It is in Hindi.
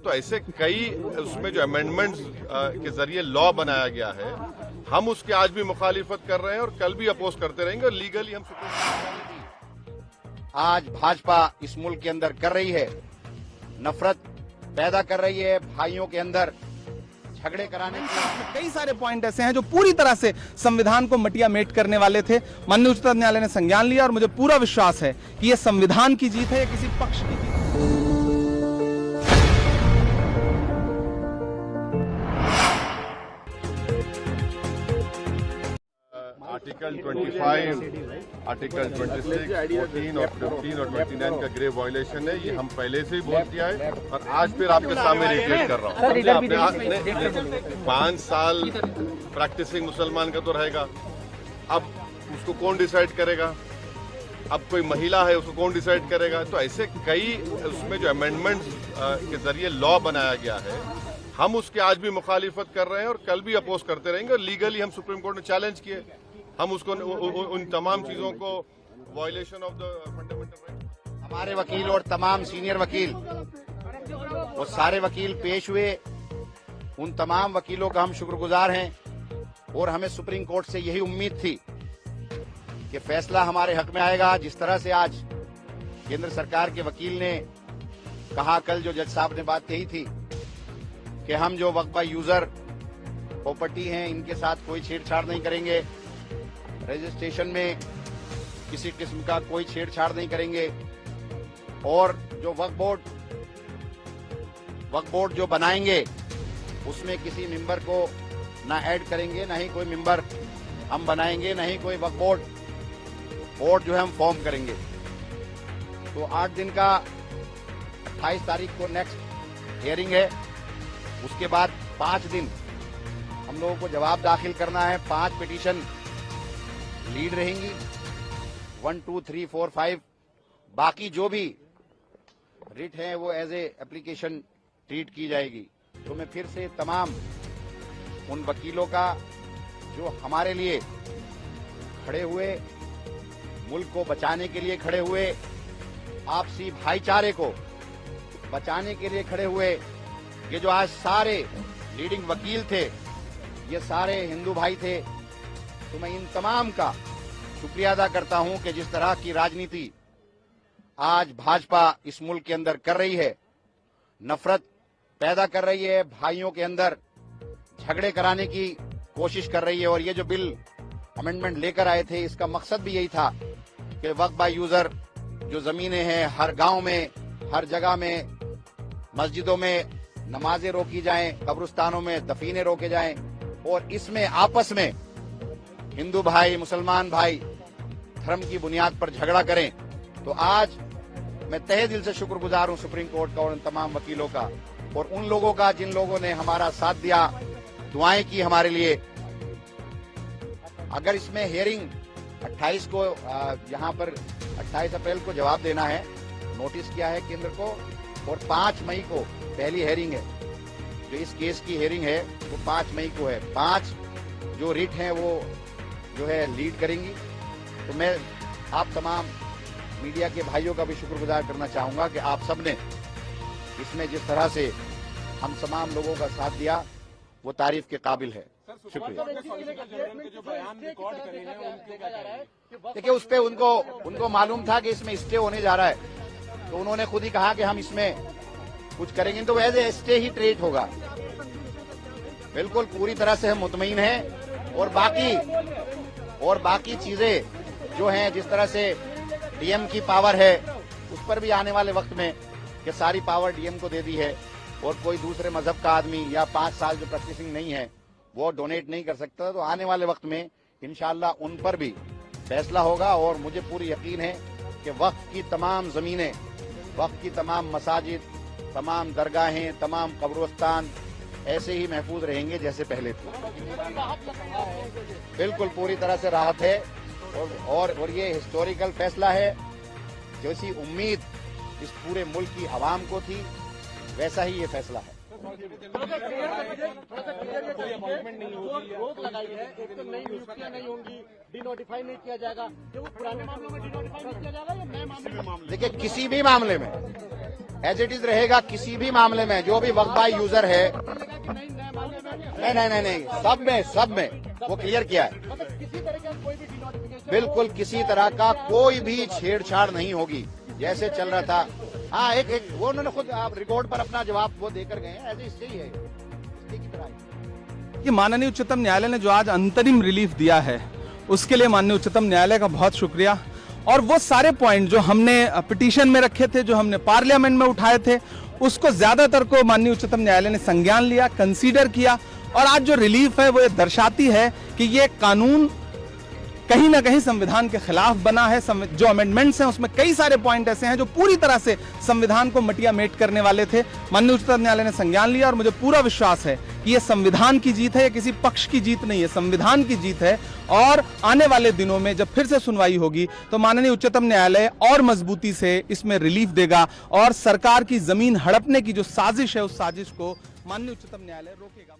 तो ऐसे कई उसमें जो अमेंडमेंट्स के जरिए लॉ बनाया गया है, हम उसके आज भी मुखालिफत कर रहे हैं और कल भी अपोज करते रहेंगे और लीगली हम आज भाजपा इस मुल्क के अंदर कर रही है, नफरत पैदा कर रही है, भाइयों के अंदर झगड़े कराने के कई सारे पॉइंट ऐसे हैं जो पूरी तरह से संविधान को मटिया मेट करने वाले थे। माननीय उच्चतम न्यायालय ने संज्ञान लिया और मुझे पूरा विश्वास है कि यह संविधान की जीत है या किसी पक्ष की जीत है। आर्टिकल 25, आर्टिकल 26, 14 और 15 और 29 का ग्रेव वायलेशन है। ये हम पहले से ही बोल दिया है और आज फिर आपके सामने रिपीट कर रहा हूँ। 5 साल प्रैक्टिसिंग मुसलमान का तो रहेगा, अब उसको कौन डिसाइड करेगा? अब कोई महिला है, उसको कौन डिसाइड करेगा? तो ऐसे कई उसमें जो अमेंडमेंट्स के जरिए लॉ बनाया गया है, हम उसके आज भी मुखालिफत कर रहे हैं और कल भी अपोज करते रहेंगे और लीगली हम सुप्रीम कोर्ट ने चैलेंज किए। हम उसको उन तमाम चीजों को violation of the fundamental right. हमारे वकील और तमाम सीनियर वकील, वो सारे वकील पेश हुए, उन तमाम वकीलों का हम शुक्रगुजार हैं और हमें सुप्रीम कोर्ट से यही उम्मीद थी कि फैसला हमारे हक में आएगा। जिस तरह से आज केंद्र सरकार के वकील ने कहा, कल जो जज साहब ने बात कही थी कि हम जो वक्फ बाय यूजर प्रॉपर्टी हैं, इनके साथ कोई छेड़छाड़ नहीं करेंगे, रजिस्ट्रेशन में किसी किस्म का कोई छेड़छाड़ नहीं करेंगे और जो वक्फ बोर्ड जो बनाएंगे उसमें किसी मेंबर को ना ऐड करेंगे, ना ही कोई मेंबर हम बनाएंगे, ना ही कोई वक्फ बोर्ड जो है हम फॉर्म करेंगे। तो 8 दिन का 28 तारीख को नेक्स्ट हियरिंग है। उसके बाद 5 दिन हम लोगों को जवाब दाखिल करना है। 5 पिटीशन लीड रहेंगी, 1, 2, 3, 4, 5। बाकी जो भी रिट है वो एज ए एप्लीकेशन ट्रीट की जाएगी। तो मैं फिर से तमाम उन वकीलों का जो हमारे लिए खड़े हुए, मुल्क को बचाने के लिए खड़े हुए, आपसी भाईचारे को बचाने के लिए खड़े हुए, ये जो आज सारे लीडिंग वकील थे, ये सारे हिंदू भाई थे, तो मैं इन तमाम का शुक्रिया अदा करता हूं कि जिस तरह की राजनीति आज भाजपा इस मुल्क के अंदर कर रही है, नफरत पैदा कर रही है, भाइयों के अंदर झगड़े कराने की कोशिश कर रही है। और ये जो बिल अमेंडमेंट लेकर आए थे, इसका मकसद भी यही था कि वक्फ बाय यूजर जो जमीनें हैं, हर गांव में, हर जगह में, मस्जिदों में नमाजें रोकी जाएं, कब्रिस्तानों में दफीने रोके जाएं और इसमें आपस में हिंदू भाई, मुसलमान भाई धर्म की बुनियाद पर झगड़ा करें। तो आज मैं तहे दिल से शुक्रगुजार हूं सुप्रीम कोर्ट का और उन तमाम वकीलों का और उन लोगों का जिन लोगों ने हमारा साथ दिया, दुआएं की हमारे लिए। अगर इसमें हियरिंग 28 को यहाँ पर 28 अप्रैल को जवाब देना है, नोटिस किया है केंद्र को, और 5 मई को पहली हियरिंग है। जो इस केस की हियरिंग है वो 5 मई को है। 5 जो रिट हैं वो जो है लीड करेंगी। तो मैं आप तमाम मीडिया के भाइयों का भी शुक्रगुजार करना चाहूंगा कि आप सबने इसमें जिस तरह से हम तमाम लोगों का साथ दिया, वो तारीफ के काबिल है। शुक्रिया। देखिए, उस पे उनको मालूम था कि इसमें स्टे होने जा रहा है, तो उन्होंने खुद ही कहा कि हम इसमें कुछ करेंगे, तो एज ए स्टे ही ट्रीट होगा। बिल्कुल पूरी तरह से हम मुतमईन हैं। और बाकी चीजें जो हैं, जिस तरह से डीएम की पावर है, उस पर भी आने वाले वक्त में कि सारी पावर डीएम को दे दी है और कोई दूसरे मजहब का आदमी या 5 साल जो प्रैक्टिसिंग नहीं है वो डोनेट नहीं कर सकता। तो आने वाले वक्त में इंशाअल्लाह उन पर भी फैसला होगा और मुझे पूरी यकीन है कि वक्फ की तमाम जमीनें, वक्फ की तमाम मसाजिद, तमाम दरगाहें, तमाम कब्रिस्तान ऐसे ही महफूज रहेंगे जैसे पहले थे। बिल्कुल पूरी तरह से राहत है और ये हिस्टोरिकल फैसला है। जैसी उम्मीद इस पूरे मुल्क की आवाम को थी, वैसा ही ये फैसला है। रोक लगाई है, एक तो नई नियुक्तियां नहीं होंगी, डिनोटिफाई नहीं किया जाएगा, जो वो पुराने मामलों में डिनोटिफाई नहीं किया जाएगा या नए मामले में? देखिए, किसी भी मामले में एज इट इज रहेगा, किसी भी मामले में जो भी वक्फ बाय यूजर है, नहीं, सब में वो क्लियर किया है। किसी तरह का कोई भी डिनोटिफिकेशन, बिल्कुल किसी तरह का कोई भी छेड़छाड़ नहीं होगी, जैसे चल रहा था। हाँ, एक वो उन्होंने खुद आप रिकॉर्ड पर अपना जवाब वो देकर गए हैं, ऐसे इससे ही है, इसलिए की तरह। कि माननीय उच्चतम न्यायालय ने जो आज अंतरिम रिलीफ दिया है उसके लिए माननीय उच्चतम न्यायालय का बहुत शुक्रिया। और वो सारे पॉइंट जो हमने पिटीशन में रखे थे, जो हमने पार्लियामेंट में उठाए थे, उसको ज्यादातर को माननीय उच्चतम न्यायालय ने संज्ञान लिया, कंसीडर किया। और आज जो रिलीफ है वो ये दर्शाती है कि ये कानून कहीं ना कहीं संविधान के खिलाफ बना है। जो अमेंडमेंट्स हैं उसमें कई सारे पॉइंट ऐसे हैं जो पूरी तरह से संविधान को मटिया मेट करने वाले थे। माननीय उच्चतम न्यायालय ने संज्ञान लिया और मुझे पूरा विश्वास है कि ये संविधान की जीत है, ये किसी पक्ष की जीत नहीं है, संविधान की जीत है। और आने वाले दिनों में जब फिर से सुनवाई होगी तो माननीय उच्चतम न्यायालय और मजबूती से इसमें रिलीफ देगा और सरकार की जमीन हड़पने की जो साजिश है उस साजिश को माननीय उच्चतम न्यायालय रोकेगा।